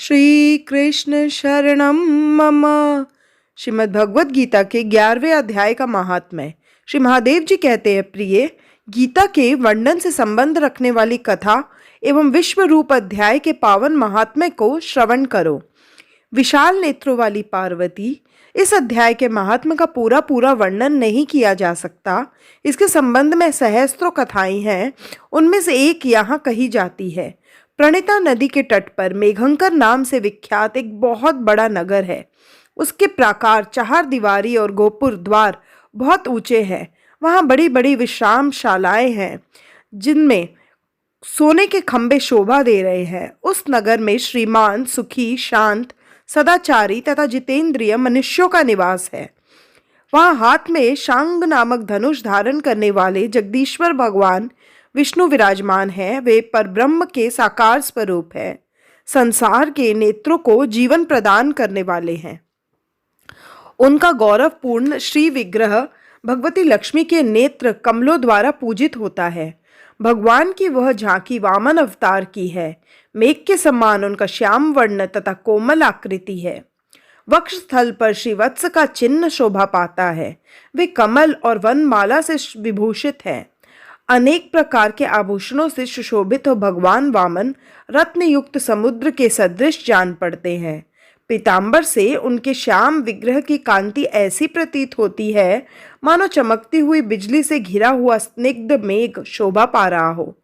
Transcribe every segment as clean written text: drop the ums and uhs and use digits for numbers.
श्री कृष्ण शरणम मम। श्रीमद् भगवद गीता के 11वें अध्याय का महात्म्य। श्री महादेव जी कहते हैं, प्रिय, गीता के वर्णन से संबंध रखने वाली कथा एवं विश्व रूप अध्याय के पावन महात्म्य को श्रवण करो। विशाल नेत्रों वाली पार्वती, इस अध्याय के महात्म्य का पूरा पूरा वर्णन नहीं किया जा सकता। इसके संबंध में सहस्त्रों कथाएं हैं। उनमें से एक यहाँ कही जाती है। प्रणिता नदी के तट पर मेघंकर नाम से विख्यात एक बहुत बड़ा नगर है। उसके प्राकार, चार दीवारी और गोपुर द्वार बहुत ऊंचे हैं। वहाँ बड़ी बड़ी विश्रामशालाएं हैं जिनमें सोने के खंभे शोभा दे रहे हैं। उस नगर में श्रीमान, सुखी, शांत, सदाचारी तथा जितेंद्रिय मनुष्यों का निवास है। वहाँ हाथ में शांग नामक धनुष धारण करने वाले जगदीश्वर भगवान विष्णु विराजमान है। वे परब्रह्म के साकार स्वरूप है। संसार के नेत्रों को जीवन प्रदान करने वाले हैं। उनका गौरवपूर्ण श्री विग्रह भगवती लक्ष्मी के नेत्र कमलों द्वारा पूजित होता है। भगवान की वह झांकी वामन अवतार की है। मेघ के समान उनका श्याम वर्ण तथा कोमल आकृति है। वक्ष स्थल पर श्रीवत्स का चिन्ह शोभा पाता है। वे कमल और वनमाला से विभूषित हैं। अनेक प्रकार के आभूषणों से सुशोभित हो भगवान वामन रत्न युक्त समुद्र के सदृश जान पड़ते हैं। पीतांबर से उनके श्याम विग्रह की कांति ऐसी प्रतीत होती है मानो चमकती हुई बिजली से घिरा हुआ स्निग्ध मेघ शोभा पा रहा हो।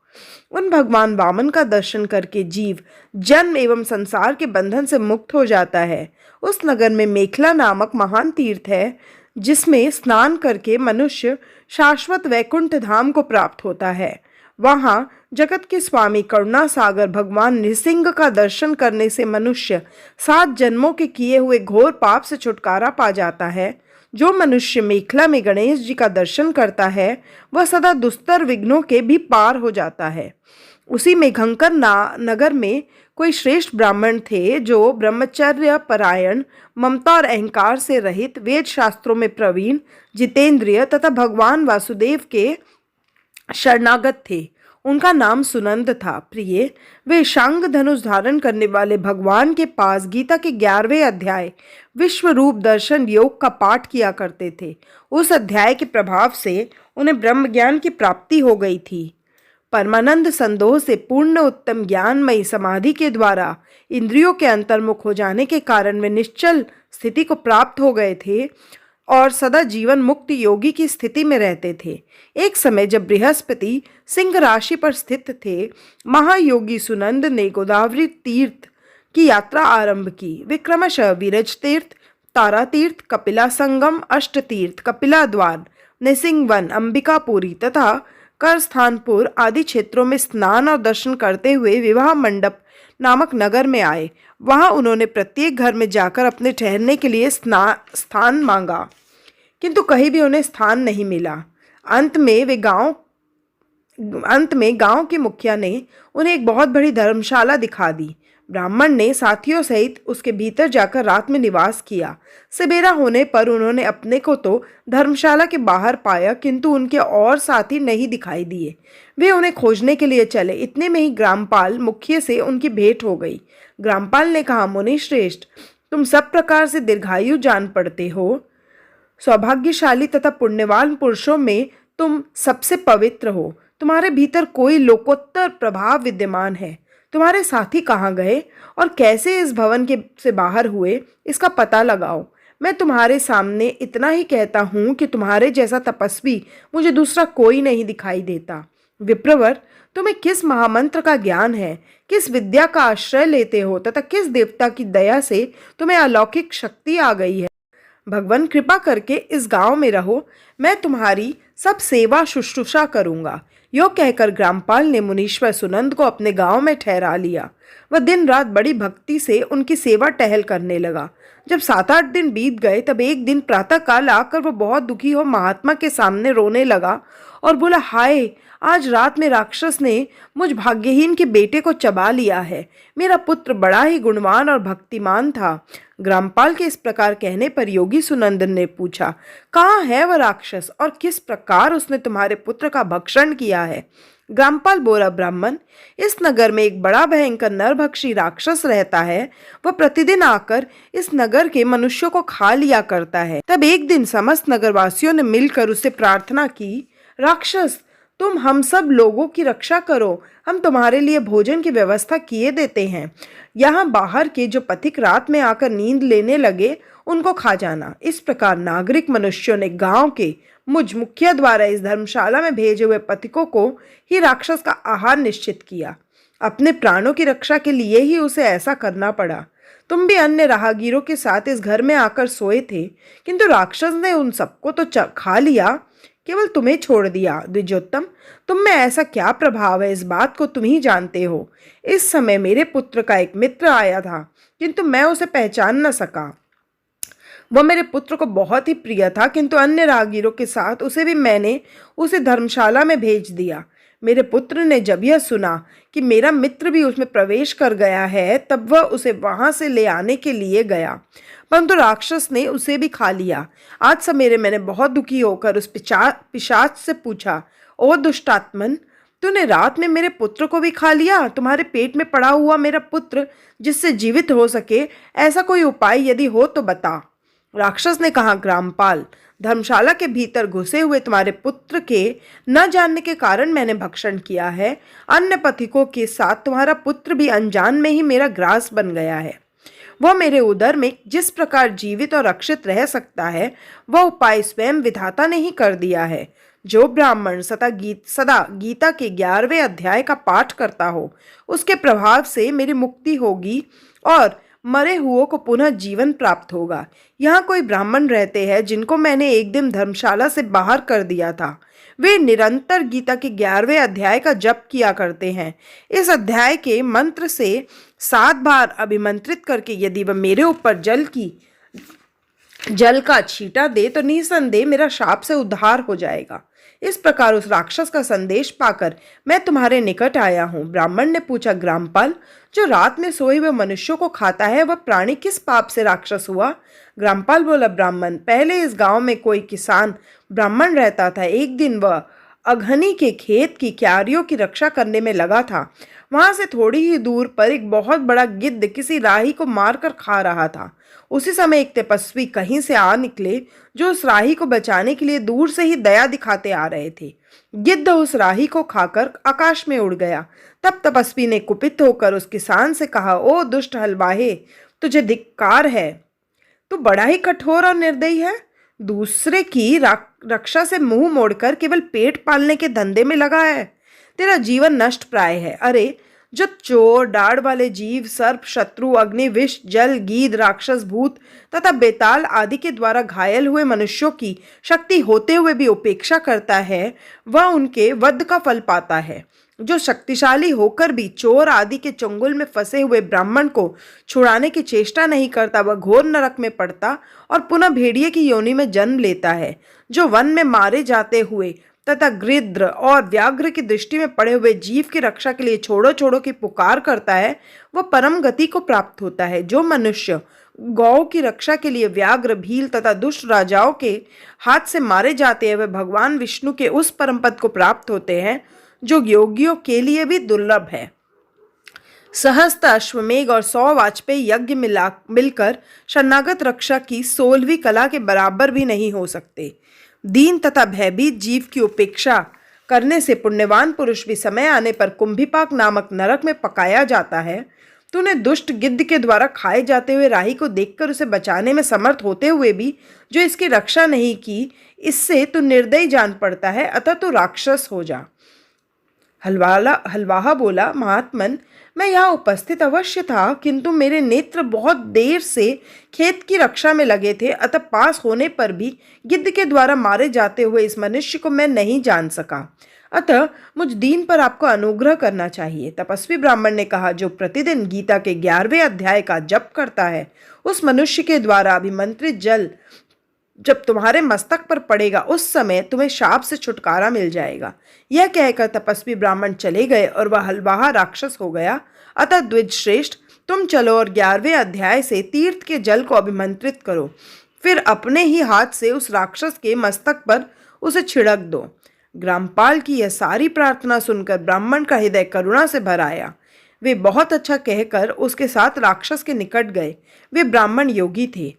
उन भगवान वामन का दर्शन करके जीव जन्म एवं संसार के बंधन से मुक्त हो जाता है। उस नगर में मेखला नामक महान तीर्थ है, जिसमें स्नान करके मनुष्य शाश्वत वैकुंठ धाम को प्राप्त होता है। वहाँ जगत के स्वामी करुणा सागर भगवान नृसिंह का दर्शन करने से मनुष्य 7 जन्मों के किए हुए घोर पाप से छुटकारा पा जाता है। जो मनुष्य मेखला में गणेश जी का दर्शन करता है वह सदा दुस्तर विघ्नों के भी पार हो जाता है। उसी मेघंकर नगर में कोई श्रेष्ठ ब्राह्मण थे जो ब्रह्मचर्य परायण, ममता और अहंकार से रहित, वेद शास्त्रों में प्रवीण, जितेंद्रिय तथा भगवान वासुदेव के शरणागत थे। उनका नाम सुनंद था। प्रिय, वे शांग धनुष धारण करने वाले भगवान के पास गीता के 11वें अध्याय विश्व रूप दर्शन योग का पाठ किया करते थे। उस अध्याय के प्रभाव से उन्हें ब्रह्म ज्ञान की प्राप्ति हो गई थी। परमानंद संदोह से पूर्ण उत्तम ज्ञानमयी समाधि के द्वारा इंद्रियों के अंतर्मुख हो जाने के कारण वे निश्चल स्थिति को प्राप्त हो गए थे और सदा जीवन मुक्त योगी की स्थिति में रहते थे। एक समय जब बृहस्पति सिंह राशि पर स्थित थे, महायोगी सुनंद ने गोदावरी तीर्थ की यात्रा आरंभ की। वे क्रमशः विरज तीर्थ, तारा तीर्थ, कपिला संगम, अष्ट तीर्थ, कपिला द्वार, नृसिंहवन, अंबिकापुरी तथा करस्थानपुर आदि क्षेत्रों में स्नान और दर्शन करते हुए विवाह मंडप नामक नगर में आए। वहां उन्होंने प्रत्येक घर में जाकर अपने ठहरने के लिए स्थान मांगा, किंतु कहीं भी उन्हें स्थान नहीं मिला। अंत में गांव के मुखिया ने उन्हें एक बहुत बड़ी धर्मशाला दिखा दी। ब्राह्मण ने साथियों सहित उसके भीतर जाकर रात में निवास किया। सवेरा होने पर उन्होंने अपने को तो धर्मशाला के बाहर पाया, किंतु उनके और साथी नहीं दिखाई दिए। वे उन्हें खोजने के लिए चले। इतने में ही ग्रामपाल मुखिया से उनकी भेंट हो गई। ग्रामपाल ने कहा, मुनि श्रेष्ठ, तुम सब प्रकार से दीर्घायु जान पड़ते हो। सौभाग्यशाली तथा पुण्यवान पुरुषों में तुम सबसे पवित्र हो। तुम्हारे भीतर कोई लोकोत्तर प्रभाव विद्यमान है। तुम्हारे साथी कहाँ गए और कैसे इस भवन से बाहर हुए, इसका पता लगाओ। मैं तुम्हारे सामने इतना ही कहता हूँ कि तुम्हारे जैसा तपस्वी मुझे दूसरा कोई नहीं दिखाई देता। विप्रवर, तुम्हें किस महामंत्र का ज्ञान है, किस विद्या का आश्रय लेते हो तथा किस देवता की दया से तुम्हें अलौकिक शक्ति आ गई है? भगवान कृपा करके इस गांव में रहो, मैं तुम्हारी सब सेवा शुश्रूषा करूंगा। यो कहकर ग्रामपाल ने मुनीश्वर सुनंद को अपने गांव में ठहरा लिया। वह दिन रात बड़ी भक्ति से उनकी सेवा टहल करने लगा। जब 7-8 दिन बीत गए तब एक दिन प्रातःकाल आकर वह बहुत दुखी हो महात्मा के सामने रोने लगा और बोला, हाय, आज रात में राक्षस ने मुझ भाग्यहीन के बेटे को चबा लिया है। मेरा पुत्र बड़ा ही गुणवान और भक्तिमान था। ग्रामपाल के इस प्रकार कहने पर योगी सुनंदन ने पूछा, कहाँ है वह राक्षस और किस प्रकार उसने तुम्हारे पुत्र का भक्षण किया है? ग्रामपाल बोला, ब्राह्मण, इस नगर में एक बड़ा भयंकर नरभक्षी राक्षस रहता है। वह प्रतिदिन आकर इस नगर के मनुष्यों को खा लिया करता है। तब एक दिन समस्त नगरवासियों ने मिलकर उससे प्रार्थना की, राक्षस, तुम हम सब लोगों की रक्षा करो, हम तुम्हारे लिए भोजन की व्यवस्था किए देते हैं। यहाँ बाहर के जो पथिक रात में आकर नींद लेने लगे उनको खा जाना। इस प्रकार नागरिक मनुष्यों ने गांव के मुझ मुखिया द्वारा इस धर्मशाला में भेजे हुए पथिकों को ही राक्षस का आहार निश्चित किया। अपने प्राणों की रक्षा के लिए ही उसे ऐसा करना पड़ा। तुम भी अन्य राहगीरों के साथ इस घर में आकर सोए थे, किंतु राक्षस ने उन सबको तो खा लिया, केवल तुम्हें छोड़ दिया। द्विजोत्तम, तुम में ऐसा क्या प्रभाव है, इस बात को तुम ही जानते हो। इस समय मेरे पुत्र का एक मित्र आया था, किंतु मैं उसे पहचान न सका। वह मेरे पुत्र को बहुत ही प्रिय था, किंतु अन्य राहगीरों के साथ मैंने उसे धर्मशाला में भेज दिया। मेरे पुत्र ने जब यह सुना कि मेरा मित्र भी उसमें प्रवेश कर गया है, तब वह उसे वहां से ले आने के लिए गया, परंतु राक्षस ने उसे भी खा लिया। आज सवेरे मैंने बहुत दुखी होकर उस पिशाच से पूछा, ओ दुष्टात्मन, तूने रात में मेरे पुत्र को भी खा लिया? तुम्हारे पेट में पड़ा हुआ मेरा पुत्र जिससे जीवित हो सके, ऐसा कोई उपाय यदि हो तो बता। राक्षस ने कहा, ग्रामपाल, धर्मशाला के भीतर घुसे हुए तुम्हारे पुत्र के न जानने के कारण मैंने भक्षण किया है। अन्य पथिकों के साथ तुम्हारा पुत्र भी अनजान में ही मेरा ग्रास बन गया है। वह मेरे उदर में जिस प्रकार जीवित और रक्षित रह सकता है, वह उपाय स्वयं विधाता ने ही कर दिया है। जो ब्राह्मण सदा गीता के 11वें अध्याय का पाठ करता हो, उसके प्रभाव से मेरी मुक्ति होगी और मरे हुओं को पुनः जीवन प्राप्त होगा। यहाँ कोई ब्राह्मण रहते हैं जिनको मैंने एक दिन धर्मशाला से बाहर कर दिया था। वे निरंतर गीता के 11वें अध्याय का जप किया करते हैं। इस अध्याय के मंत्र से 7 बार अभिमंत्रित करके यदि वह मेरे ऊपर जल का छींटा दे तो निसंदेह मेरा शाप से उद्धार हो जाएगा। इस प्रकार उस राक्षस का संदेश पाकर मैं तुम्हारे निकट आया हूँ। ब्राह्मण ने पूछा, ग्रामपाल, जो रात में सोए हुए मनुष्यों को खाता है, वह प्राणी किस पाप से राक्षस हुआ? ग्रामपाल बोला, ब्राह्मण, पहले इस गांव में कोई किसान ब्राह्मण रहता था। एक दिन वह अघनी के खेत की क्यारियों की रक्षा करने में लगा था। वहां से थोड़ी ही दूर पर एक बहुत बड़ा गिद्ध किसी राही को मारकर खा रहा था। उसी समय एक तपस्वी कहीं से आ निकले, जो उस राही को बचाने के लिए दूर से ही दया दिखाते आ रहे थे। गिद्ध उस राही को खाकर आकाश में उड़ गया। तब तपस्वी ने कुपित होकर उस किसान से कहा, ओ दुष्ट हलवाहे, तुझे धिक्कार है, तू बड़ा ही कठोर और निर्दयी है। दूसरे की रक्षा से मुंह मोड़कर केवल पेट पालने के धंधे में लगा है। तेरा जीवन नष्ट प्राय है। अरे, जो चोर, डाढ़ वाले जीव, सर्प, शत्रु, अग्नि, विष, जल, गीध, राक्षस, भूत तथा बेताल आदि के द्वारा घायल हुए मनुष्यों की शक्ति होते हुए भी उपेक्षा करता है, वह उनके वध का फल पाता है। जो शक्तिशाली होकर भी चोर आदि के चंगुल में फंसे हुए ब्राह्मण को छुड़ाने की चेष्टा नहीं करता, वह घोर नरक में पड़ता और पुनः भेड़िए की योनि में जन्म लेता है। जो वन में मारे जाते हुए तथा गृध्र और व्याघ्र की दृष्टि में पड़े हुए जीव की रक्षा के लिए छोड़ो छोड़ो की पुकार करता है, वह परम गति को प्राप्त होता है। जो मनुष्य गौ की रक्षा के लिए व्याघ्र, भील तथा दुष्ट राजाओं के हाथ से मारे जाते हैं, वे भगवान विष्णु के उस परम पद को प्राप्त होते हैं जो योगियों के लिए भी दुर्लभ है। सहस्त्र अश्वमेघ और 100 वाजपेयी यज्ञ मिलकर शरणागत रक्षा की 16वीं कला के बराबर भी नहीं हो सकते। दीन तथा भयभीत जीव की उपेक्षा करने से पुण्यवान पुरुष भी समय आने पर कुंभीपाक नामक नरक में पकाया जाता है। तूने दुष्ट गिद्ध के द्वारा खाए जाते हुए राही को देखकर उसे बचाने में समर्थ होते हुए भी जो इसकी रक्षा नहीं की, इससे तू निर्दयी जान पड़ता है, अतः तू राक्षस हो जा। हलवाहा बोला, महात्मन, मैं यहाँ उपस्थित अवश्य था, किंतु मेरे नेत्र बहुत देर से खेत की रक्षा में लगे थे, अतः पास होने पर भी गिद्ध के द्वारा मारे जाते हुए इस मनुष्य को मैं नहीं जान सका। अतः मुझ दीन पर आपको अनुग्रह करना चाहिए। तपस्वी ब्राह्मण ने कहा, जो प्रतिदिन गीता के 11वें अध्याय का जप करता है, उस मनुष्य के द्वारा अभिमंत्रित जल जब तुम्हारे मस्तक पर पड़ेगा, उस समय तुम्हें शाप से छुटकारा मिल जाएगा। यह कहकर तपस्वी ब्राह्मण चले गए और वह हलवाहा राक्षस हो गया। अतः द्विज श्रेष्ठ, तुम चलो और 11वें अध्याय से तीर्थ के जल को अभिमंत्रित करो, फिर अपने ही हाथ से उस राक्षस के मस्तक पर उसे छिड़क दो। ग्रामपाल की यह सारी प्रार्थना सुनकर ब्राह्मण का हृदय करुणा से भर आया। वे बहुत अच्छा कहकर उसके साथ राक्षस के निकट गए। वे ब्राह्मण योगी थे।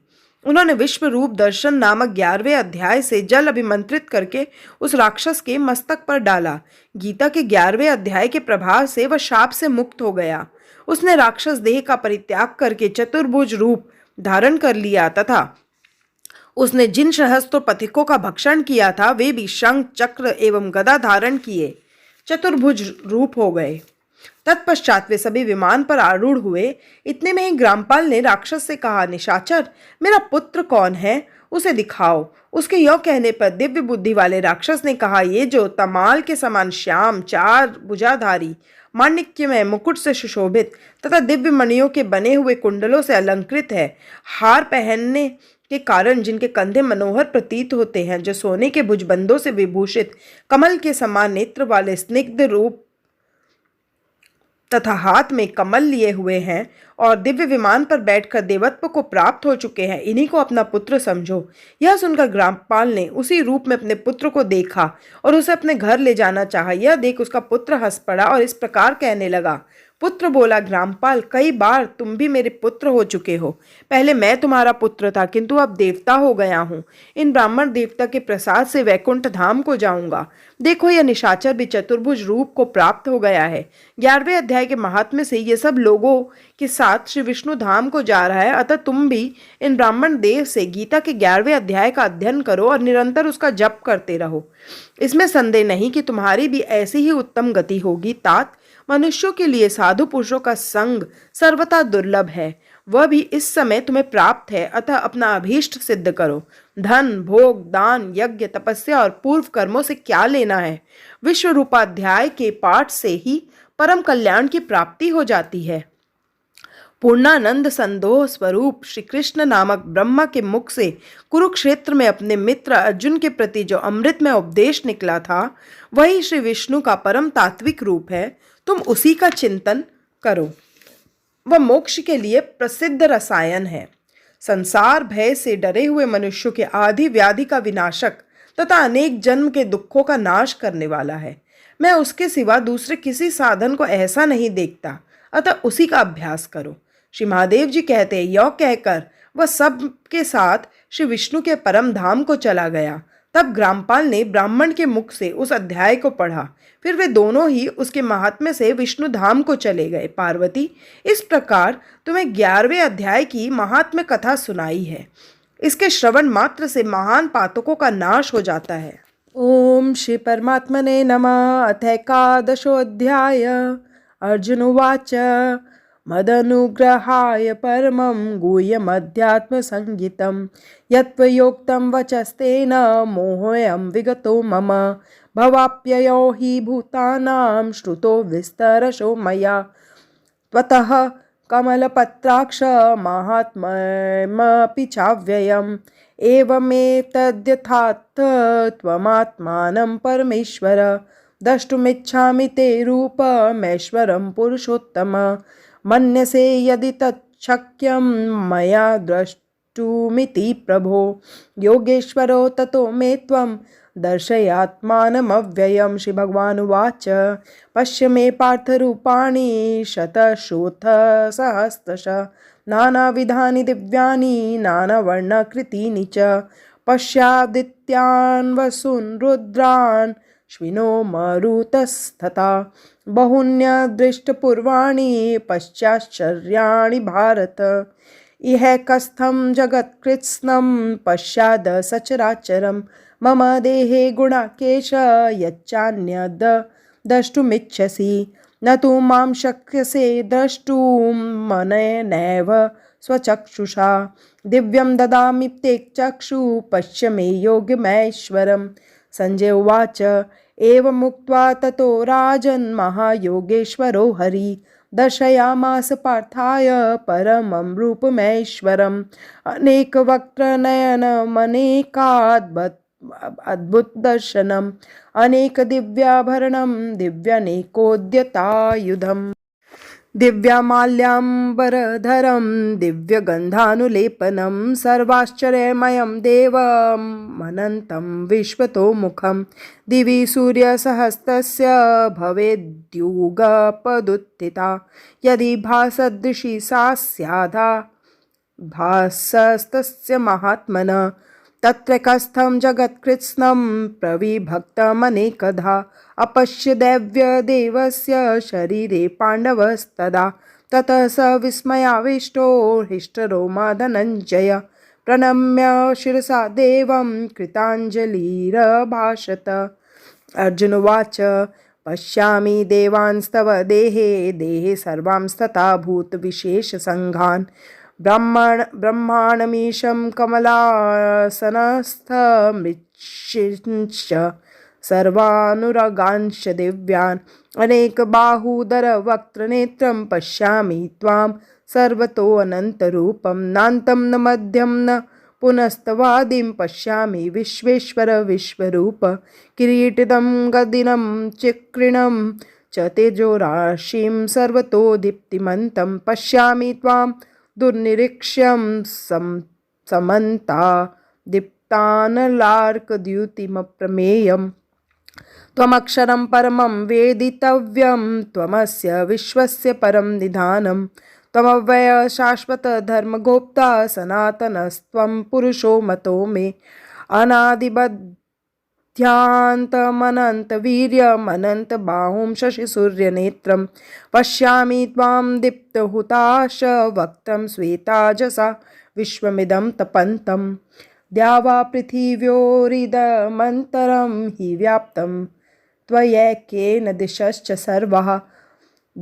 उन्होंने विश्व रूप दर्शन नामक 11वें अध्याय से जल अभिमंत्रित करके उस राक्षस के मस्तक पर डाला। गीता के 11वें अध्याय के प्रभाव से वह शाप से मुक्त हो गया। उसने राक्षस देह का परित्याग करके चतुर्भुज रूप धारण कर लिया तथा उसने जिन सहस्त्र पथिकों का भक्षण किया था वे भी शंख, चक्र एवं गदा धारण किए चतुर्भुज रूप हो गए। तत्पश्चात वे सभी विमान पर आरूढ़ हुए। इतने में ही ग्रामपाल ने राक्षस से कहा, निशाचर, मेरा पुत्र कौन है? उसे दिखाओ। उसके यो कहने पर दिव्य बुद्धि वाले राक्षस ने कहा, ये जो तमाल के समान श्याम, चार भुजाधारी, माणिक्यमय मुकुट से सुशोभित तथा दिव्य मणियों के बने हुए कुंडलों से अलंकृत है, हार पहनने के कारण जिनके कंधे मनोहर प्रतीत होते हैं, जो सोने के भुजबंदों से विभूषित, कमल के समान नेत्र वाले, स्निग्ध रूप तथा हाथ में कमल लिए हुए हैं और दिव्य विमान पर बैठकर देवत्व को प्राप्त हो चुके हैं, इन्हीं को अपना पुत्र समझो। यह सुनकर ग्रामपाल ने उसी रूप में अपने पुत्र को देखा और उसे अपने घर ले जाना चाहा। यह देख उसका पुत्र हंस पड़ा और इस प्रकार कहने लगा। पुत्र बोला, ग्रामपाल, कई बार तुम भी मेरे पुत्र हो चुके हो। पहले मैं तुम्हारा पुत्र था, किंतु अब देवता हो गया हूँ। इन ब्राह्मण देवता के प्रसाद से वैकुंठ धाम को जाऊंगा। देखो, यह निशाचर भी चतुर्भुज रूप को प्राप्त हो गया है। 11वें अध्याय के महात्म्य से ये सब लोगों के साथ श्री विष्णु धाम को जा रहा है। अतः तुम भी इन ब्राह्मण देव से गीता के 11वें अध्याय का अध्ययन करो और निरंतर उसका जप करते रहो। इसमें संदेह नहीं कि तुम्हारी भी ऐसी ही उत्तम गति होगी। तात, मनुष्यों के लिए साधु पुरुषों का संग सर्वथा दुर्लभ है, वह भी इस समय तुम्हें प्राप्त है। अतः अपना अभीष्ट सिद्ध करो। धन, भोग, दान, यज्ञ, तपस्या और पूर्व कर्मों से क्या लेना है? विश्व रूपाध्याय के पाठ से ही परम कल्याण की प्राप्ति हो जाती है। पूर्णानंद संदोह स्वरूप श्री कृष्ण नामक ब्रह्मा के मुख से कुरुक्षेत्र में अपने मित्र अर्जुन के प्रति जो अमृत में उपदेश निकला था, वही श्री विष्णु का परम तात्विक रूप है। तुम उसी का चिंतन करो। वह मोक्ष के लिए प्रसिद्ध रसायन है। संसार भय से डरे हुए मनुष्यों के आदि व्याधि का विनाशक तथा अनेक जन्म के दुखों का नाश करने वाला है। मैं उसके सिवा दूसरे किसी साधन को ऐसा नहीं देखता, अतः उसी का अभ्यास करो। श्री महादेव जी कहते हैं, यह कहकर वह सब के साथ श्री विष्णु के परम धाम को चला गया। तब ग्रामपाल ने ब्राह्मण के मुख से उस अध्याय को पढ़ा। फिर वे दोनों ही उसके महात्म्य से विष्णु धाम को चले गए। पार्वती, इस प्रकार तुम्हें 11वें अध्याय की महात्म्य कथा सुनाई है। इसके श्रवण मात्र से महान पातकों का नाश हो जाता है। ओम श्री परमात्मने नमः। अथ एकादशोऽध्याय। अर्जुन उवाच, मदनुग्रहाय परमं गुह्यमध्यात्मसंगितं यत्त्वयोक्तं वचस्तेन मोहोऽयं विगतो मम। भवाप्ययो हि भूतानां श्रुतो विस्तरशो मया त्वतः कमलपत्राक्ष माहात्म्यमपि चाव्ययम्। एवमेतद्यथात् त्वमात्मानं परमेश्वर द्रष्टुमिच्छामि ते रूपमैश्वरं पुरुषोत्तम। मन्यसे यदि तच्छक्यं मया द्रष्टुमिति प्रभो। योगेश्वरो ततो मे त्वं दर्शयात्मानमव्ययम्। श्री भगवानुवाच, पश्य मे पार्थरूपाणि शतशोथसहस्रश नानाविधानि दिव्यानि नानावर्णाकृतीनि च। पश्यादित्यान् वसून् रुद्रान् श्विनो मरुतस्तथा बहुन्यदृष्टपूर्वाणि पश्चाश्चर्याणि भारत। इह कस्थं जगत्कृत्स्नं पश्चाद सचराचरं मम देहे गुणाकेश यच्चान्यद् द्रष्टुमिच्छसि। न तु मां शक्यसे द्रष्टुं मनयेनैव स्वचक्षुषा। दिव्यं ददामि ते चक्षु पश्य मे योगमैश्वरम्। संजय उवाच, एवमुक्त्वा ततो राजन् महायोगेश्वरो हरि दर्शयामास पार्थाय परमं रूपमैश्वरम्। अनेकवक्त्रनयनमनेकाद्भुतदर्शनम् अनेकदिव्याभरणं दिव्यानेकोद्यतायुधम्। दिव्यमाल्याम्बरधरं दिव्यगन्धानुलेपनं सर्वाश्चर्यमयं देवमनन्तं विश्वतोमुखं दिवि सूर्यसहस्रस्य भवेद्युगपदुत्थिता यदि भासदृशी सा स्यादा भासस्तस्य महात्मनः तत्र कस्थं जगत्कृत्स्नं प्रविभक्तमनेकधा अपश्य दैव्यदेवस्य शरीरे पाण्डवस्तदा ततः स विस्मयाविष्टो हृष्टरोमा धनञ्जय प्रणम्य शिरसा देवं कृताञ्जलिरभाषत। अर्जुनोवाच पश्यामि देवांस्तव देहे देहे सर्वांस्तथा भूतविशेषसङ्घान् ब्रह्माणमीशं कमलासनस्थमृच्छिश्च सर्वानुरागांश्च दिव्यान् अनेकबाहूदरवक्त्रनेत्रं पश्यामि त्वां सर्वतोऽनन्तरूपं नान्तं न मध्यं न पुनस्तवादिं पश्यामि विश्वेश्वर विश्वरूप किरीटितं गदिनं चिक्रीणं च तेजोराशिं सर्वतो दीप्तिमन्तं पश्यामि त्वां दुर्निरीक्ष्यं समन्ता दीप्तानलार्कद्युतिमप्रमेयम् त्वमक्षरं परमं वेदितव्यं त्वमस्य विश्वस्य परं निधानं त्वमव्यय शाश्वत धर्मगोप्ता सनातनस्त्वं पुरुषो मतो मे अनादिबध्यान्तमनन्तवीर्यमनन्तबाहुं शशिसूर्यनेत्रं पश्यामि त्वां दीप्तहुताशवक्त्रं श्वेताजसा विश्वमिदं तपन्तं द्यावा पृथिव्योरिदमन्तरं हि व्याप्तं त्वयैकेन दिशश्च सर्वाः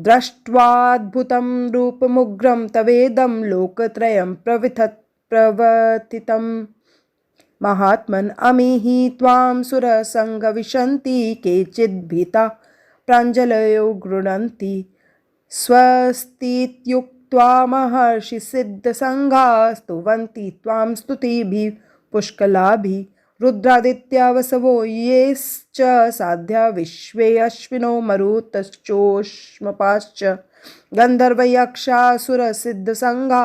दृष्ट्वाद्भुतं रूपमुग्रं तवेदं लोकत्रयं प्रवर्तितं महात्मन् अमीहि त्वां सुरसङ्गविशन्ति केचिद्भीता प्राञ्जलयो गृह्णन्ति स्वस्तीत्युक्त्वा महर्षिसिद्धसङ्घाः स्तुवन्ति त्वां स्तुतिभिः पुष्कलाभिः रुद्रादित्या वसवो येश्च साध्या विश्वे अश्विनो मरुतश्चोष्मपाश्च गन्धर्वयक्षासुरसिद्धसङ्घा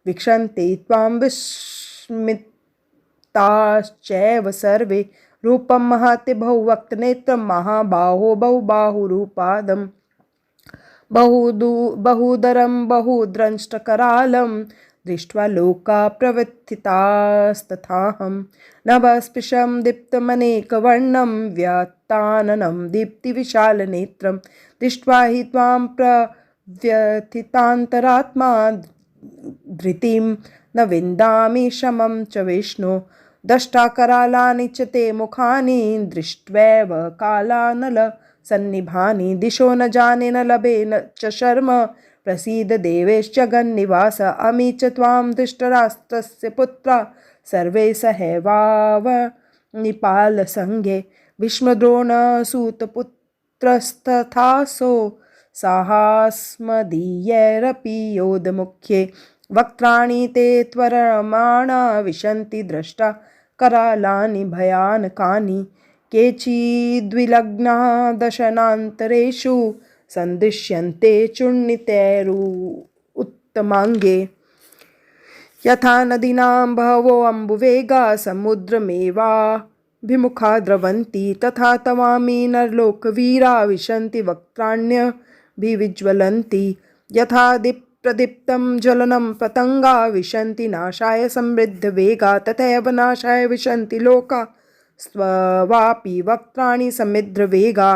वीक्षन्ते त्वां विस्मिताश्चैव सर्वे रूपं महते बहुवक्त्रनेत्रं महाबाहो बहुबाहुरूपादं बहुदरं बहुद्रष्टकरालं दृष्ट्वा लोका प्रवर्तितास्तथाहं नभस्पृशं दीप्तमनेकवर्णं व्यात्ताननं दीप्तिविशालनेत्रं दृष्ट्वा हि त्वां प्रव्यथितान्तरात्मा धृतिं न विन्दामि शमं च विष्णो दष्टाकरालानि च ते मुखानि दृष्ट्वैव कालानल सन्निभानि दिशो न जाने न लभे न च शर्म प्रसीद देवेश्च गन्निवास अमी च त्वां धृतराष्ट्रस्य पुत्रा सर्वे सहैवावनिपालसङ्घे भीष्मद्रोणसूतपुत्रस्तथासो साहास्मदीयैरपि योधमुख्ये वक्त्राणि ते त्वरमाणा विशन्ति द्रष्टा करालानि भयानकानि केचिद्विलग्ना दशनान्तरेषु सन्दृश्यन्ते चूर्णितैरुत्तमाङ्गे यथा नदीनां बहवो अम्बुवेगा समुद्रमेवाभिमुखा द्रवन्ति तथा तवामि नरलोकवीरा विशन्ति वक्त्राण्यभिविज्वलन्ति यथा प्रदीप्तं ज्वलनं पतङ्गा विशन्ति नाशाय समृद्धवेगा तथैव नाशाय विशन्ति लोका स्ववापि वक्त्राणि समिद्रवेगा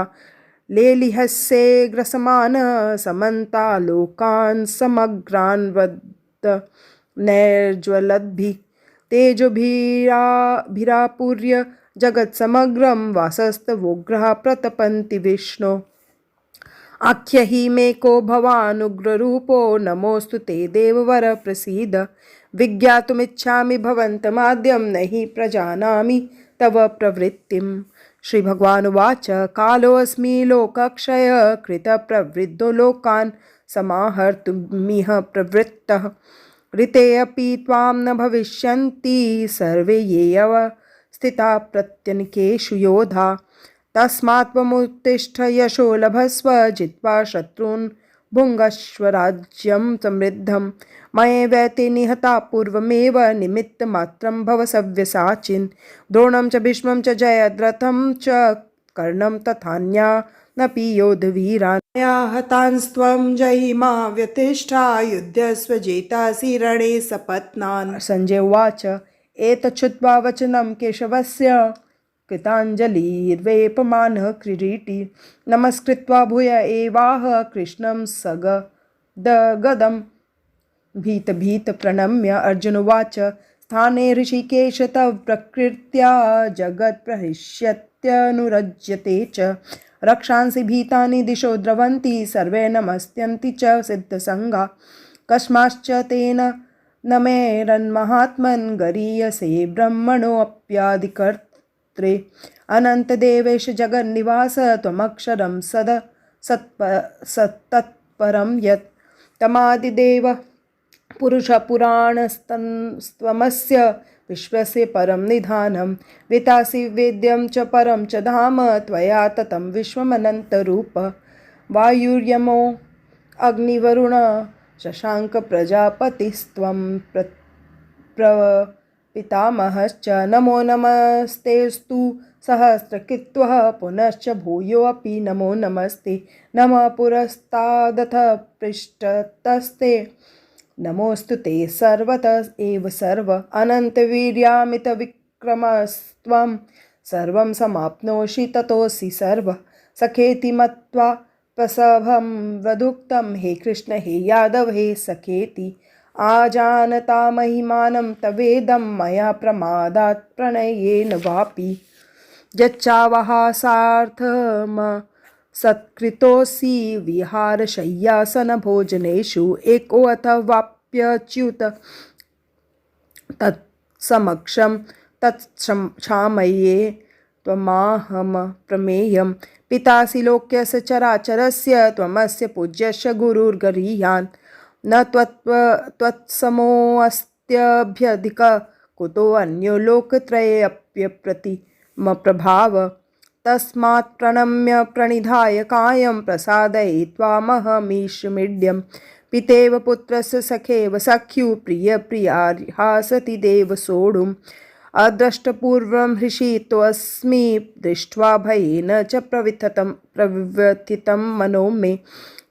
लेलिहस्ये ग्रसमान समन्ता लोकान् समग्रान् वद नैर्ज्वलद्भिः तेजोभिरापूर्य जगत्समग्रं वासस्तवोग्रः प्रतपन्ति विष्णो आख्यहि मे को भवानुग्ररूपो नमोऽस्तु ते देववर प्रसीद विज्ञातुमिच्छामि भवन्तमाद्यं न हि प्रजानामि तव प्रवृत्तिं। श्री भगवान उवाच कालोऽस्मि लोकक्षय कृतप्रवृद्धो लोकान् समाहर्तुमिह प्रवृत्तः ऋते अपि त्वां न भविष्यन्ति सर्वे ये अवस्थिता प्रत्यनिकेषु योधा तस्मात् त्वमुत्तिष्ठ यशो लभस्व जित्वा शत्रून् भुङ्गश्व राज्यं समृद्धं मयैवैते निहता पूर्वमेव निमित्तमात्रं भव सव्यसाचिन् द्रोणं च भीष्मं च जयद्रथं च कर्णं तथान्या नपि योधवीरान् मया हतांस्त्वं जयिमा व्यतिष्ठा युध्यस्व जेतासि रणे सपत्नान्। संजय उवाच एतच्छ्रुत्वा वचनं केशवस्य कृताञ्जलिर्वेपमानः किरीटी नमस्कृत्वा भूय एवाह कृष्णं सगदगदं भीत प्रणम्य अर्जुन उवाच स्थाने ऋषिकेश तव प्रकृत्या जगत्प्रहृष्यत्यनुरज्यते च रक्षांसि भीतानि दिशो द्रवन्ति सर्वे नमस्यन्ति च सिद्धसङ्गा कस्माश्च तेन न मेरन्महात्मन् गरीयसे ब्रह्मणोऽप्यादिकर्त्रे अनन्तदेवेश जगन्निवास त्वमक्षरं सत्तत्परं यत् तमादिदेव पुरुषपुराणस्त्वमस्य विश्वस्य परं निधानं वितासि वेद्यं च परं च धाम त्वया ततं विश्वमनन्तरूप वायुर्यमो अग्निवरुण शशाङ्क प्रजापतिस्त्वं प्रपितामहश्च नमो नमस्तेऽस्तु सहस्रकृत्वः पुनश्च भूयोऽपि नमो नमस्ते नमः पुरस्तादथ पृष्ठतस्ते नमोऽस्तु ते सर्वतः एव सर्व अनन्तवीर्यामितविक्रमस्त्वं सर्वं समाप्नोषि ततोऽसि सर्वः सखेति मत्वा प्रसभं वदुक्तं हे कृष्ण हे यादव हे सखेति आजानता महिमानं तवेदं मया प्रमादात् प्रणयेन वापि यच्चावहासार्थम सत्कृतोऽसि विहारशय्यासनभोजनेषु एकोऽथवाप्यच्युत तत्समक्षं तत्क्षामये त्वमाहम प्रमेयं पितासि लोक्यस्य चराचरस्य त्वमस्य पूज्यस्य गुरुर्गरीयान् न त्वत्समोऽस्त्यभ्यधिक कुतो अन्यो लोकत्रयेऽप्यप्रतिमप्रभाव तस्मात् प्रणम्य प्रणिधाय कायं प्रसादयित्वामहमीशमीड्यं पितेव पुत्रस्य सखेव सख्यु प्रियप्रियार्हासति देव सोढुम् अदृष्टपूर्वं हृषितोऽस्मि दृष्ट्वा भयेन च प्रव्यथितं मनो मे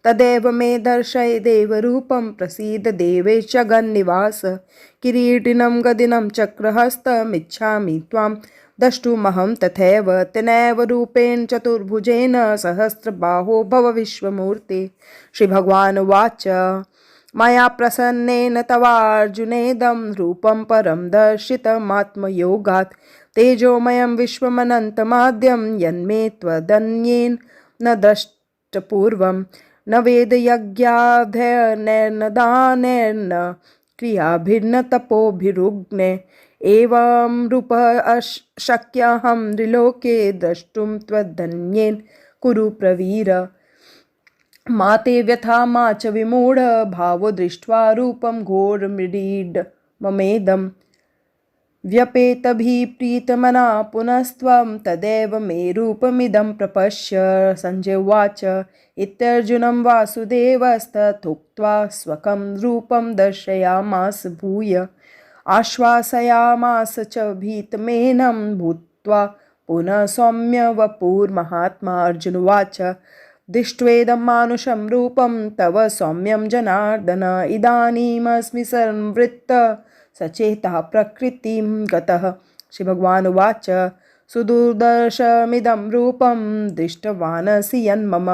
तदेव मे दर्शय देवरूपं प्रसीद देवेश जगन्निवास किरीटिनं गदिनं चक्रहस्तमिच्छामि त्वां द्रष्टुमहं तथैव तेनैव रूपेण चतुर्भुजेन सहस्रबाहो भव विश्वमूर्ते। श्रीभगवान् उवाच मया प्रसन्नेन तवार्जुनेदं रूपं परं दर्शितमात्मयोगात् तेजोमयं विश्वमनन्तमाद्यं यन्मे त्वदन्येन न द्रष्टपूर्वं न वेदयज्ञाध्ययनैर्न दानैर्न क्रियाभिर्न तपोभिरुग्ने एवं रूपः शक्यहं त्रिलोके द्रष्टुं त्वदन्येन कुरु प्रवीर मा ते व्यथा मा च विमूढ भावो दृष्ट्वा रूपं घोरमृडीडममेदं व्यपेतभिप्रीतमना पुनस्त्वं तदेव मे रूपमिदं प्रपश्य। संजय उवाच इत्यर्जुनं वासुदेवस्तथोक्त्वा स्वकं रूपं दर्शयामास भूय आश्वासयामास च भीतमेनं भूत्वा पुनः सौम्य वपुर्महात्मा। अर्जुन उवाच दृष्ट्वेदं मानुषं रूपं तव सौम्यं जनार्दन इदानीमस्मि संवृत्तः सचेतः प्रकृतिं गतः। श्रीभगवान् उवाच सुदुर्दर्शमिदं रूपं दृष्टवानसि यन्मम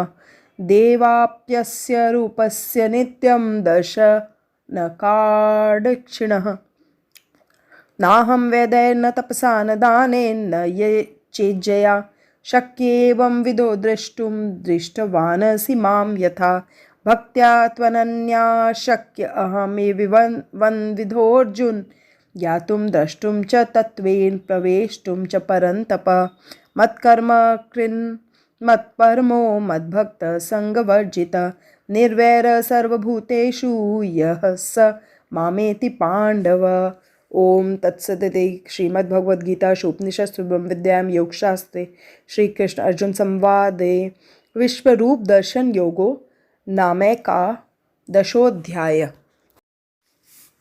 देवाप्यस्य रूपस्य नित्यं दर्शनकाङ्क्षिणः नाहं वेदैर्न तपसा न दानेन ये चेज्जया शक्येवं विदो द्रष्टुं दृष्टवानसि मां यथा भक्त्या त्वनन्या शक्य अहमेवंविधोऽर्जुन ज्ञातुं द्रष्टुं च तत्त्वेन प्रवेष्टुं च परन्तप मत्कर्म कृन् मत्परमो मद्भक्तः सङ्गवर्जितः निर्वैरः सर्वभूतेषु यः स मामेति पाण्डव। ओम तत्सदिति श्रीमद्भगवद्गीतासु उपनिषत्सु ब्रह्मविद्यायां योगशास्त्रे श्रीकृष्ण अर्जुन संवादे विश्वरूप दर्शन योगो नामय का 10वां अध्याय।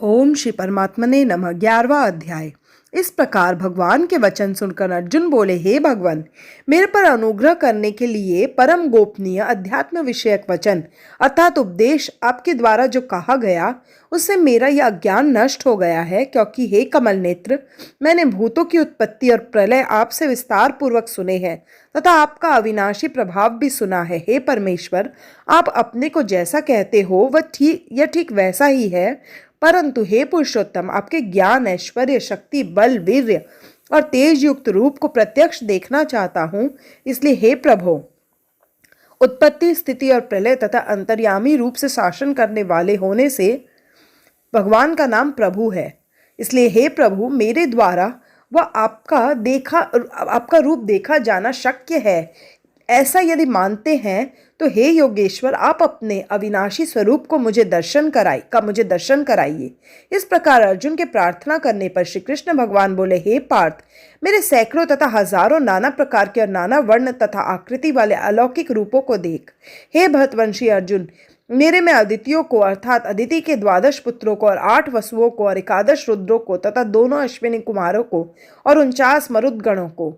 ओम श्री परमात्मने नमः। 11वां अध्याय। इस प्रकार भगवान के वचन सुनकर अर्जुन बोले, हे भगवान, मेरे पर अनुग्रह करने के लिए परम गोपनीय अध्यात्म विषयक वचन अर्थात उपदेश आपके द्वारा जो कहा गया उससे मेरा यह अज्ञान नष्ट हो गया है, क्योंकि हे कमल नेत्र, मैंने भूतों की उत्पत्ति और प्रलय आपसे विस्तार पूर्वक सुने हैं तथा आपका अविनाशी प्रभाव भी सुना है। हे परमेश्वर, आप अपने को जैसा कहते हो वह ठीक वैसा ही है, परंतु हे पुरुषोत्तम, आपके ज्ञान, ऐश्वर्य, शक्ति, बल, वीर्य और तेज युक्त रूप को प्रत्यक्ष देखना चाहता हूँ। इसलिए हे प्रभु, उत्पत्ति, स्थिति और प्रलय तथा अंतर्यामी रूप से शासन करने वाले होने से भगवान का नाम प्रभु है। इसलिए हे प्रभु, मेरे द्वारा वह आपका रूप देखा जाना शक्य है, ऐसा यदि मानते हैं तो हे योगेश्वर, आप अपने अविनाशी स्वरूप को मुझे दर्शन कराइए। इस प्रकार अर्जुन के प्रार्थना करने पर श्री कृष्ण भगवान बोले, हे पार्थ, मेरे सैकड़ों तथा हजारों नाना प्रकार के और नाना वर्ण तथा आकृति वाले अलौकिक रूपों को देख। हे भरतवंशी अर्जुन, मेरे में अदितियों को अर्थात अदिति के 12 पुत्रों को और 8 वसुओं को और 11 रुद्रों को तथा 2 अश्विनी कुमारों को और 49 मरुदगणों को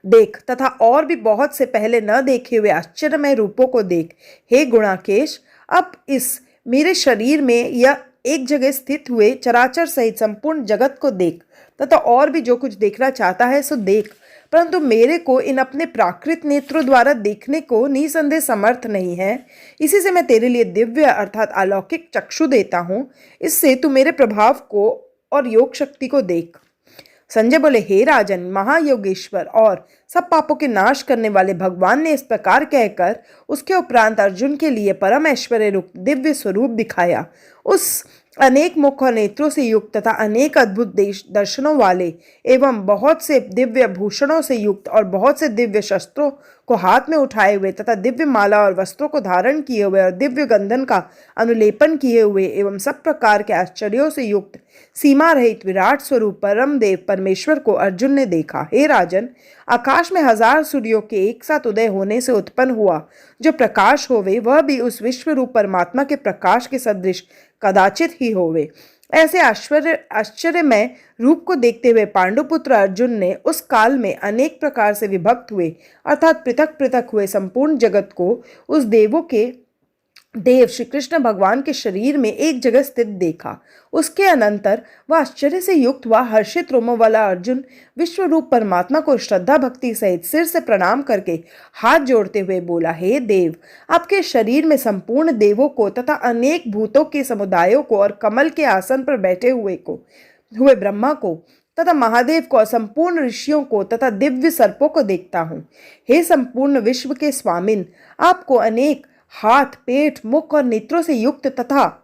देख तथा और भी बहुत से पहले न देखे हुए आश्चर्यमय रूपों को देख। हे गुणाकेश, अब इस मेरे शरीर में यह एक जगह स्थित हुए चराचर सहित संपूर्ण जगत को देख तथा और भी जो कुछ देखना चाहता है सो देख, परंतु मेरे को इन अपने प्राकृत नेत्रों द्वारा देखने को निसंदेह समर्थ नहीं है। इसी से मैं तेरे लिए दिव्य अर्थात अलौकिक चक्षु देता हूँ, इससे तू मेरे प्रभाव को और योग शक्ति को देख। संजय बोले, हे राजन, महायोगेश्वर और सब पापों के नाश करने वाले भगवान ने इस प्रकार कहकर उसके उपरांत अर्जुन के लिए परम ऐश्वर्य रूप दिव्य स्वरूप दिखाया। उस अनेक मुख और नेत्रों से युक्त तथा अनेक अद्भुत दर्शनों वाले एवं बहुत से दिव्य भूषणों से युक्त और बहुत से दिव्य शस्त्रों को हाथ में उठाए हुए तथा दिव्य माला और वस्त्रों को धारण किए हुए और दिव्य गंधन का अनुलेपन किए हुए एवं सब प्रकार के आश्चर्यों से युक्त सीमा रहित विराट स्वरूप परम देव परमेश्वर को अर्जुन ने देखा। हे राजन, आकाश में 1000 सूर्यों के एक साथ उदय होने से उत्पन्न हुआ जो प्रकाश होवे, वह भी उस विश्व रूप परमात्मा के प्रकाश के सदृश कदाचित ही होवे। ऐसे आश्चर्यमय रूप को देखते हुए पांडुपुत्र अर्जुन ने उस काल में अनेक प्रकार से विभक्त हुए अर्थात पृथक पृथक हुए संपूर्ण जगत को उस देव श्री कृष्ण भगवान के शरीर में एक जगह स्थित देखा। उसके अनंतर वह आश्चर्य से युक्त हुआ हर्षित रोमों वाला अर्जुन विश्व रूप परमात्मा को श्रद्धा भक्ति सहित सिर से प्रणाम करके हाथ जोड़ते हुए बोला, हे देव, आपके शरीर में संपूर्ण देवों को तथा अनेक भूतों के समुदायों को और कमल के आसन पर बैठे हुए ब्रह्मा को तथा महादेव को और संपूर्ण ऋषियों को तथा दिव्य सर्पों को देखता हूँ। हे संपूर्ण विश्व के स्वामिन, आपको अनेक हाथ, पेट, मुख और नेत्रों से युक्त तथा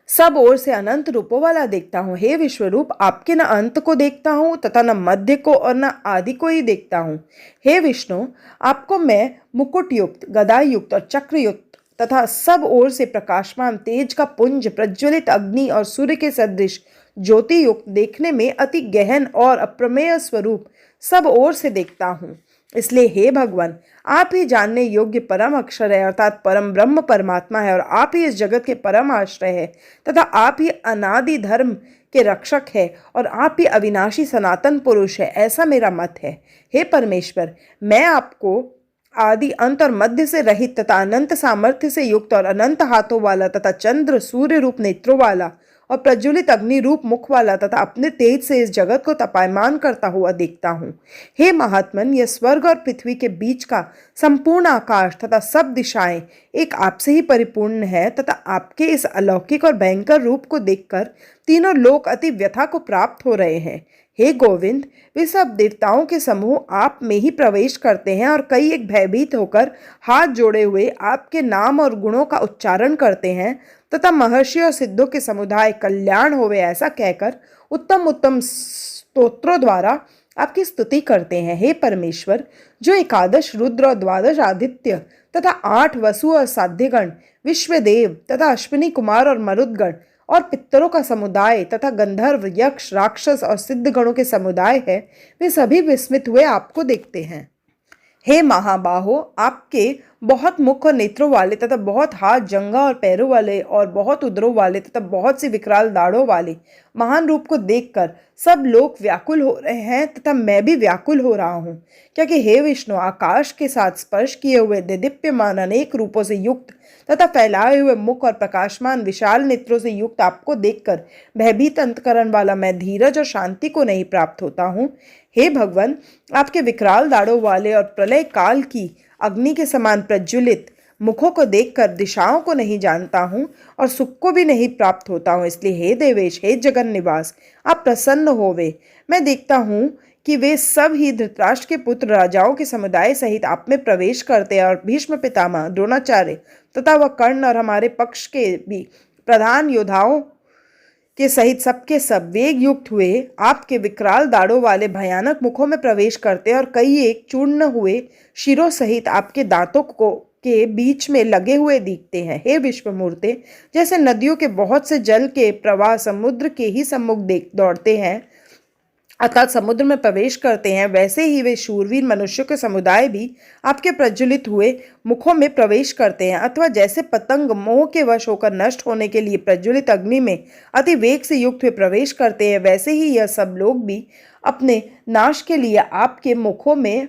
सब ओर से अनंत रूपों वाला देखता हूँ। हे विश्वरूप, आपके न अंत को देखता हूँ तथा न मध्य को और न आदि को ही देखता हूँ। हे विष्णु, आपको मैं मुकुट युक्त, गदा युक्त और चक्र युक्त तथा सब ओर से प्रकाशमान तेज का पुंज, प्रज्वलित अग्नि और सूर्य के सदृश ज्योति युक्त देखने में अति गहन और अप्रमेय स्वरूप सब ओर से देखता हूँ। इसलिए हे भगवान, आप ही जानने योग्य परम अक्षर है अर्थात परम ब्रह्म परमात्मा है और आप ही इस जगत के परम आश्रय है तथा आप ही अनादि धर्म के रक्षक है और आप ही अविनाशी सनातन पुरुष है, ऐसा मेरा मत है। हे परमेश्वर, मैं आपको आदि अंत और मध्य से रहित तथा अनंत सामर्थ्य से युक्त और अनंत हाथों वाला तथा चंद्र सूर्य रूप नेत्रों वाला और प्रज्वलित अग्नि रूप मुख वाला तथा अपने तेज से इस जगत को तपायमान करता हुआ देखता हूँ। हे महात्मन, यह स्वर्ग और पृथ्वी के बीच का संपूर्ण आकाश तथा सब दिशाएं एक आपसे ही परिपूर्ण है तथा आपके इस अलौकिक और भयंकर रूप को देखकर तीनों लोक अति व्यथा को प्राप्त हो रहे हैं। हे गोविंद, वे सब देवताओं के समूह आप में ही प्रवेश करते हैं और कई एक भयभीत होकर हाथ जोड़े हुए आपके नाम और गुणों का उच्चारण करते हैं तथा महर्षि और सिद्धों के समुदाय कल्याण होवे ऐसा कहकर उत्तम उत्तम स्तोत्रों द्वारा आपकी स्तुति करते हैं। हे परमेश्वर, जो 11 रुद्र और 12 आदित्य तथा 8 वसु और साध्यगण, विश्वदेव तथा अश्विनी कुमार और मरुदगण और पितरों का समुदाय तथा गंधर्व, यक्ष, राक्षस और सिद्धगणों के समुदाय है, वे सभी विस्मित हुए आपको देखते हैं। हे महाबाहो, आपके बहुत मुख और नेत्रों वाले तथा बहुत हाथ, जंघा और पैरों वाले और बहुत उदरों वाले तथा बहुत सी विकराल दाढ़ों वाले महान रूप को देखकर सब लोग व्याकुल हो रहे हैं तथा मैं भी व्याकुल हो रहा हूँ, क्योंकि हे विष्णु, आकाश के साथ स्पर्श किए हुए दिव्यमान अनेक रूपों से युक्त तथा फैलाए हुए मुख और प्रकाशमान विशाल नेत्रों से युक्त आपको देखकर भयभीत अंतकरण वाला मैं धीरज और शांति को नहीं प्राप्त होता हूँ। हे भगवान, आपके विकराल दाढ़ों वाले और प्रलय काल की अग्नि के समान प्रज्वलित मुखों को देखकर दिशाओं को नहीं जानता हूँ और सुख को भी नहीं प्राप्त होता हूँ। इसलिए हे देवेश, हे जगन निवास, आप प्रसन्न होवे। मैं देखता हूँ कि वे सब ही धृतराष्ट्र के पुत्र राजाओं के समुदाय सहित आप में प्रवेश करते हैं और भीष्म पितामह, द्रोणाचार्य तथा वह कर्ण और हमारे पक्ष के भी प्रधान योद्धाओं के सहित सबके सब वेग युक्त हुए आपके विकराल दाढ़ों वाले भयानक मुखों में प्रवेश करते और कई एक चूर्ण हुए शिरों सहित आपके दांतों को के बीच में लगे हुए दिखते हैं। हे विश्वमूर्ते, जैसे नदियों के बहुत से जल के प्रवाह समुद्र के ही सम्मुख दौड़ते हैं अर्थात समुद्र में प्रवेश करते हैं, वैसे ही वे शूरवीर मनुष्यों के समुदाय भी आपके प्रज्वलित हुए मुखों में प्रवेश करते हैं। अथवा जैसे पतंग मोह के वश होकर नष्ट होने के लिए प्रज्वलित अग्नि में अति वेग से युक्त हुए प्रवेश करते हैं, वैसे ही यह सब लोग भी अपने नाश के लिए आपके मुखों में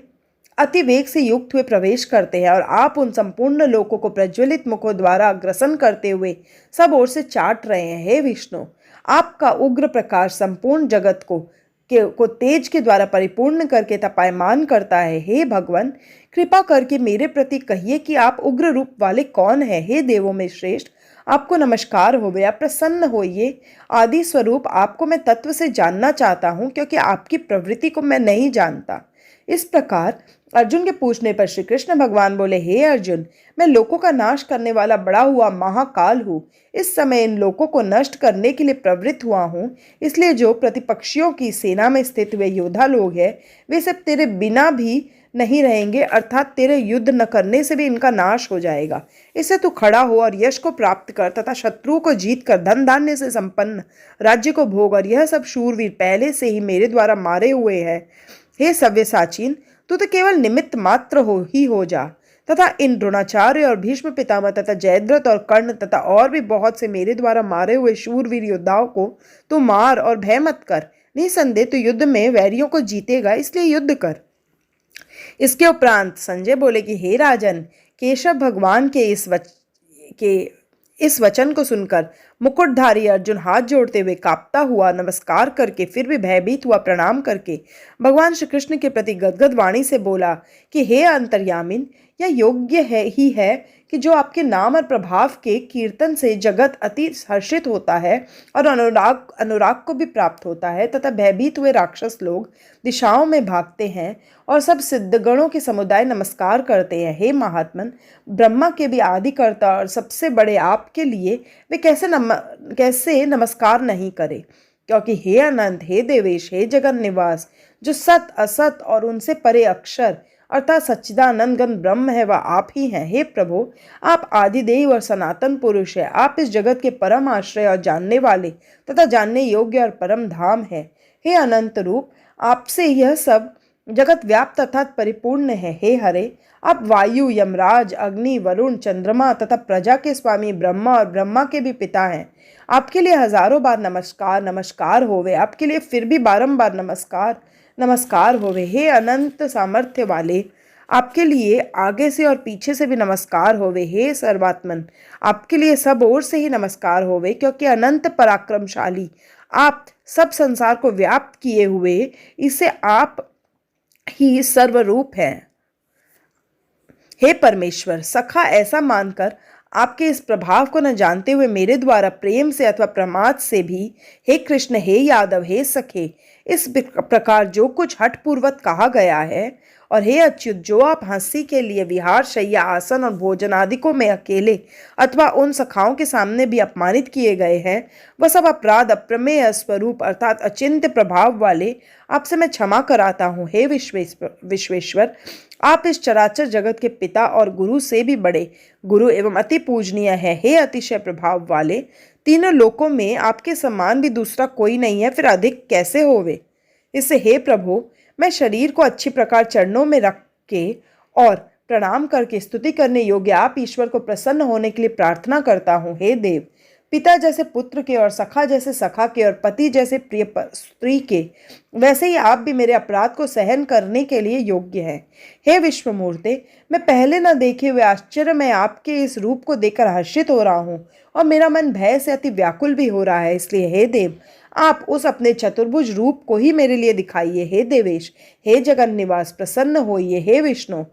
अति वेग से युक्त हुए प्रवेश करते हैं और आप उन संपूर्ण लोकों को प्रज्वलित मुखों द्वारा ग्रसन करते हुए सब ओर से चाट रहे हैं। हे विष्णु, आपका उग्र प्रकाश संपूर्ण जगत को तेज के द्वारा परिपूर्ण करके तपायमान करता है। हे भगवान, कृपा करके मेरे प्रति कहिए कि आप उग्र रूप वाले कौन है। हे देवों में श्रेष्ठ, आपको नमस्कार होवे, आप प्रसन्न होइए। आदि स्वरूप आपको मैं तत्व से जानना चाहता हूँ, क्योंकि आपकी प्रवृत्ति को मैं नहीं जानता। इस प्रकार अर्जुन के पूछने पर श्री कृष्ण भगवान बोले, हे अर्जुन, मैं लोकों का नाश करने वाला बड़ा हुआ महाकाल हूँ। इस समय इन लोकों को नष्ट करने के लिए प्रवृत्त हुआ हूँ। इसलिए जो प्रतिपक्षियों की सेना में स्थित हुए योद्धा लोग हैं, वे सब तेरे बिना भी नहीं रहेंगे, अर्थात तेरे युद्ध न करने से भी इनका नाश हो जाएगा। इससे तू खड़ा हो और यश को प्राप्त कर तथा शत्रुओं को जीत कर धन धान्य से संपन्न राज्य को भोग। और यह सब शूरवीर पहले से ही मेरे द्वारा मारे हुए हैं। हे सव्यसाचीन, तू तो केवल निमित्त मात्र हो जा तथा इन द्रोणाचार्य और भीष्म पितामह तथा जयद्रथ और कर्ण तथा और भी बहुत से मेरे द्वारा मारे हुए शूरवीर योद्धाओं को तू मार और भय मत कर। निसंदेह तू युद्ध में वैरियों को जीतेगा, इसलिए युद्ध कर। इसके उपरांत संजय बोले कि हे राजन, केशव भगवान के इस वचन को सुनकर मुकुटधारी अर्जुन हाथ जोड़ते हुए कांपता हुआ नमस्कार करके फिर भी भयभीत हुआ प्रणाम करके भगवान श्री कृष्ण के प्रति गदगद वाणी से बोला कि हे अंतर्यामिन, यह योग्य ही है कि जो आपके नाम और प्रभाव के कीर्तन से जगत अति हर्षित होता है और अनुराग को भी प्राप्त होता है तथा भयभीत हुए राक्षस लोग दिशाओं में भागते हैं और सब सिद्धगणों के समुदाय नमस्कार करते हैं। हे महात्मन, ब्रह्मा के भी आदिकर्ता और सबसे बड़े आपके लिए वे कैसे नमस्कार नहीं करे, क्योंकि हे अनंत, हे देवेश, हे जगन निवास, जो सत असत और उनसे परे अक्षर अर्थात सच्चिदानंद घन ब्रह्म है, वह आप ही हैं। हे प्रभु, आप आदिदेव और सनातन पुरुष है। आप इस जगत के परम आश्रय और जानने वाले तथा जानने योग्य और परम धाम है। हे अनंत रूप, आपसे यह सब जगत व्याप्त अर्थात परिपूर्ण है। हे हरे, आप वायु, यमराज, अग्नि, वरुण, चंद्रमा तथा प्रजा के स्वामी ब्रह्मा और ब्रह्मा के भी पिता हैं। आपके लिए हजारों बार नमस्कार नमस्कार होवे, आपके लिए फिर भी बारंबार नमस्कार नमस्कार होवे। हे अनंत सामर्थ्य वाले, आपके लिए आगे से और पीछे से भी नमस्कार होवे। हे सर्वात्मन, आपके लिए सब ओर से ही नमस्कार होवे, क्योंकि अनंत पराक्रमशाली आप सब संसार को व्याप्त किए हुए इसे आप ही सर्वरूप हैं। हे परमेश्वर, सखा ऐसा मानकर आपके इस प्रभाव को न जानते हुए मेरे द्वारा प्रेम से अथवा प्रमाद से भी हे कृष्ण, हे यादव, हे सखे, इस प्रकार जो कुछ हठपूर्वक कहा गया है, और हे अच्युत, जो आप हंसी के लिए विहार, शैया, आसन और भोजन आदिकों में अकेले अथवा उन सखाओं के सामने भी अपमानित किए गए हैं, वह सब अपराध अप्रमेय स्वरूप अर्थात अचिंत्य प्रभाव वाले आपसे मैं क्षमा कराता हूँ। हे विश्वेश्वर, आप इस चराचर जगत के पिता और गुरु से भी बड़े गुरु एवं अति पूजनीय है। हे अतिशय प्रभाव वाले, तीनों लोकों में आपके समान भी दूसरा कोई नहीं है, फिर अधिक कैसे होवे। इससे हे प्रभु, मैं शरीर को अच्छी प्रकार चरणों में रख के और प्रणाम करके स्तुति करने योग्य आप ईश्वर को प्रसन्न होने के लिए प्रार्थना करता हूँ। हे देव, पिता जैसे पुत्र के और सखा जैसे सखा के और पति जैसे प्रिय स्त्री के, वैसे ही आप भी मेरे अपराध को सहन करने के लिए योग्य हैं। हे विश्वमूर्ते, मैं पहले न देखे हुए आश्चर्य में आपके इस रूप को देखकर हर्षित हो रहा हूँ और मेरा मन भय से अति व्याकुल भी हो रहा है। इसलिए हे देव, आप उस अपने चतुर्भुज रूप को ही मेरे लिए दिखाइए। हे देवेश, हे जगन निवास, प्रसन्न होइए। हे विष्णु,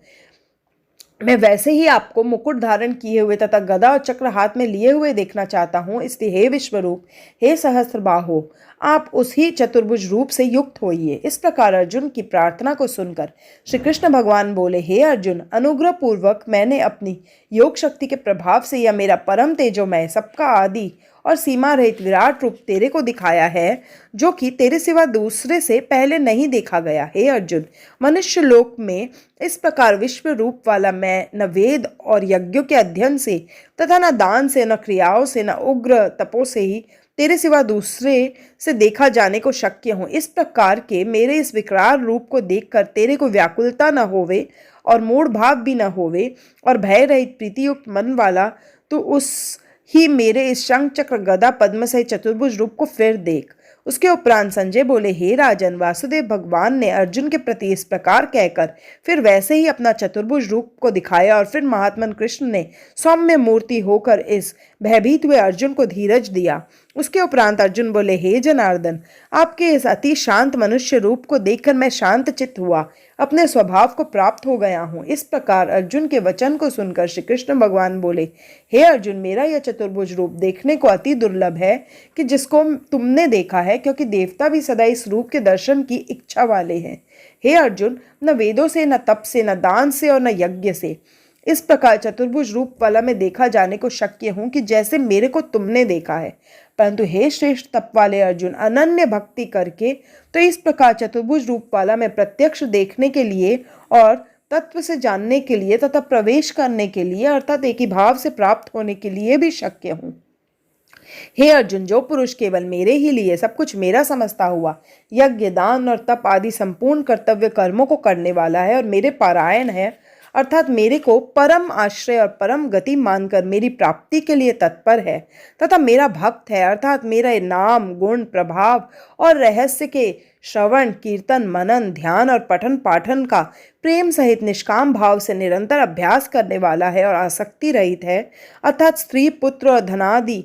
मैं वैसे ही आपको मुकुट धारण किए हुए तथा गदा और चक्र हाथ में लिए हुए देखना चाहता हूँ। इसलिए हे विश्वरूप, हे सहस्त्रबाहो, आप उसी चतुर्भुज रूप से युक्त होइए। इस प्रकार अर्जुन की प्रार्थना को सुनकर श्री कृष्ण भगवान बोले, हे अर्जुन, अनुग्रह पूर्वक मैंने अपनी योग शक्ति के प्रभाव से यह मेरा परम तेजोमय, सबका आदि और सीमा रहित विराट रूप तेरे को दिखाया है, जो कि तेरे सिवा दूसरे से पहले नहीं देखा गया। हे अर्जुन, मनुष्य लोक में इस प्रकार विश्व रूप वाला मैं न वेद और यज्ञों के अध्ययन से तथा न दान से, न क्रियाओं से, न उग्र तपो से ही तेरे सिवा दूसरे से देखा जाने को शक्य हूँ। इस प्रकार के मेरे इस विकराल रूप को देखकर तेरे को व्याकुलता न होवे और मूढ़ भाव भी न होवे और भय रहित प्रीतियुक्त मन वाला तो उस ही मेरे इस शंख चक्र गदा पद्म सहित चतुर्भुज रूप को फिर देख। उसके उपरांत संजय बोले, हे राजन, वासुदेव भगवान ने अर्जुन के प्रति इस प्रकार कहकर फिर वैसे ही अपना चतुर्भुज रूप को दिखाया और फिर महात्मन कृष्ण ने सौम्य मूर्ति होकर इस भयभीत हुए अर्जुन को धीरज दिया। उसके उपरांत अर्जुन बोले, हे जनार्दन, आपके इस अति शांत मनुष्य रूप को देखकर मैं शांत चित्त हुआ, अपने स्वभाव को प्राप्त हो गया हूँ। इस प्रकार अर्जुन के वचन को सुनकर श्री कृष्ण भगवान बोले, हे अर्जुन, मेरा यह चतुर्भुज रूप देखने को अति दुर्लभ है कि जिसको तुमने देखा है, क्योंकि देवता भी सदा इस रूप के दर्शन की इच्छा वाले हैं। हे अर्जुन, न वेदों से, न तप से, न दान से और न यज्ञ से इस प्रकार चतुर्भुज रूप वाला मैं देखा जाने को शक्य हूँ कि जैसे मेरे को तुमने देखा है। परंतु हे श्रेष्ठ तप वाले अर्जुन, अनन्य भक्ति करके तो इस प्रकार चतुर्भुज रूप वाला मैं प्रत्यक्ष देखने के लिए और तत्व से जानने के लिए तथा प्रवेश करने के लिए अर्थात एक ही भाव से प्राप्त होने के लिए भी शक्य हूँ। हे अर्जुन, जो पुरुष केवल मेरे ही लिए सब कुछ मेरा समझता हुआ यज्ञ, दान और तप आदि संपूर्ण कर्तव्य कर्मों को करने वाला है और मेरे पारायण है, अर्थात मेरे को परम आश्रय और परम गति मानकर मेरी प्राप्ति के लिए तत्पर है तथा मेरा भक्त है, अर्थात मेरा नाम, गुण, प्रभाव और रहस्य के श्रवण, कीर्तन, मनन, ध्यान और पठन पाठन का प्रेम सहित निष्काम भाव से निरंतर अभ्यास करने वाला है और आसक्ति रहित है, अर्थात स्त्री, पुत्र और धनादि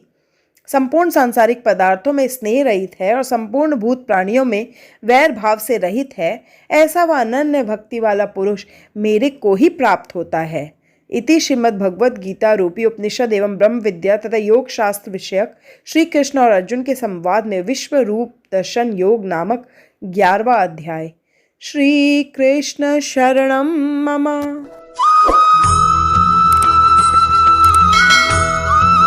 संपूर्ण सांसारिक पदार्थों में स्नेह रहित है और संपूर्ण भूत प्राणियों में वैर भाव से रहित है, ऐसा वह अनन्य भक्ति वाला पुरुष मेरे को ही प्राप्त होता है। इति श्रीमद् भगवद गीता रूपी उपनिषद एवं ब्रह्म विद्या तथा योग शास्त्र विषयक श्री कृष्ण और अर्जुन के संवाद में विश्व रूप दर्शन योग नामक 11वां अध्याय। श्री कृष्ण शरणम मम।